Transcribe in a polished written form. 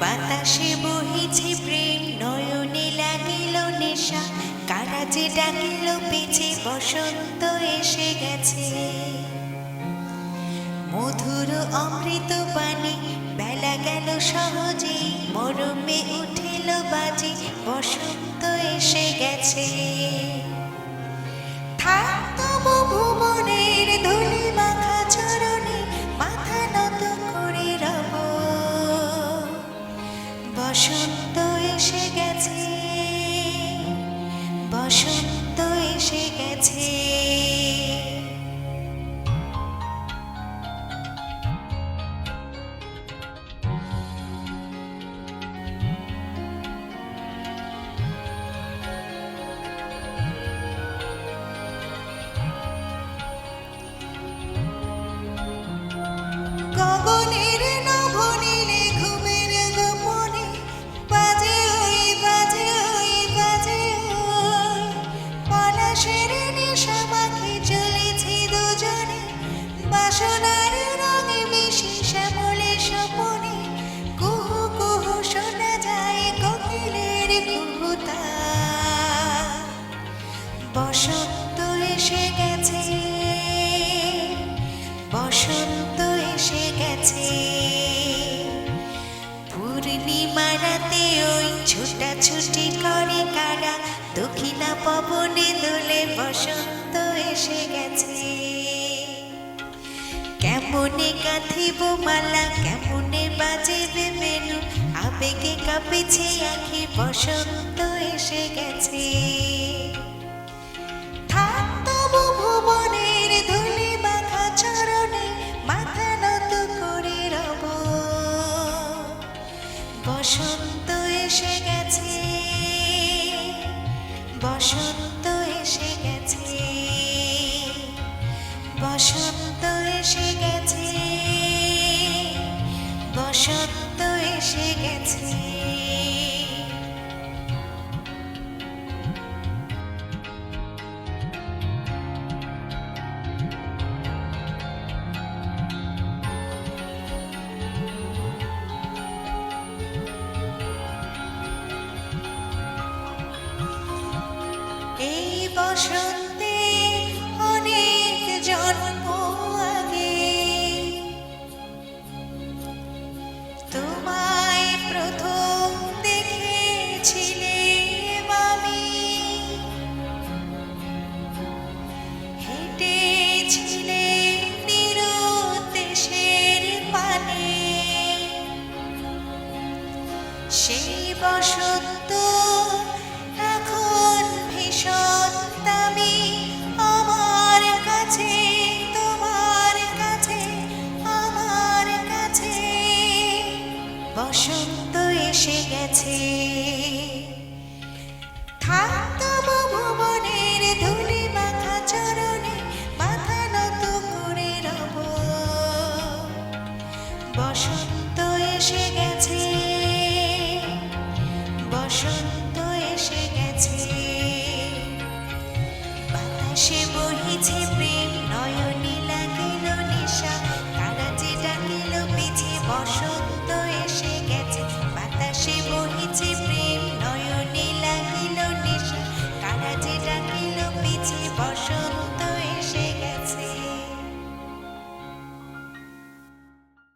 বাতাসে বহিছে প্রেম, নয়নে লাগিল নেশা, কারা যে ডাকিল পিছে, বসন্ত এসে গেছে। মধুর অমৃত বাণী, বেলা গেল সহজেই, মরমে উঠিল বাজি, বসন্ত এসে গেছে। থাক তবু ভুবনের ধূলি মাখা চরণে, মাথা নত করে রব, বসন্ত এসে গেছে, বসন্ত এসে গেছে। গগনের নভনীলে ঘুমের গোপনে, বাজে ওই বাজে ওই বাজে ওই, পলাশের নেশা মাখে চলেছি দুজনে, বাসনার রঙে মিশে শ্যামলে স্বপনে, কুহু কুহু শোনা যায় কোকিলের কুহুতা। বসন্ত এসে গেছে, বসন্ত এসে গেছে। পূর্ণিমা রাতে ওই ছোটাছুটি করে কারা, দক্ষিণা পবনে দোলে, বসন্ত এসে গেছে। কেমনে গাঁথিব মালা, কেমনে বাজেবে বেনু, আবেগে কাঁপেছে আঁখি, বসন্ত এসে গেছে। থাক তবু ভুবনের ধূলি মাখা চরণে, মাথা নত করে রব, বসন্ত এসে গেছে, বসন্ত এসে গেছে, বসন্ত এসে গেছে, বসন্ত এসে গেছে। এই বসন্তে অনেক জন্ম আগে, তোমায় প্রথম দেখেছিলাম আমি, হেঁটেছিলে নিরুদ্দেশের পানে, সেই বসন্ত এখন ভীষণ দামি আমার কাছে, তোমার কাছে, আমার কাছে। বসন্ত এসে গেছে। থাক তবু ভুবনের ধূলি মাখা চরণে, মাথা নত করে রব, বসন্ত এসে গেছে, বসন্ত এসে গেছে। বাতাসে বহিছে প্রেম, নয়নে লাগিল নেশা, কারা যে ডাকিল পিছে, বসন্ত এসে গেছে। বাতাসে বহিছে প্রেম, নয়নে লাগিল নেশা, কারা যে ডাকিল পিছে, বসন্ত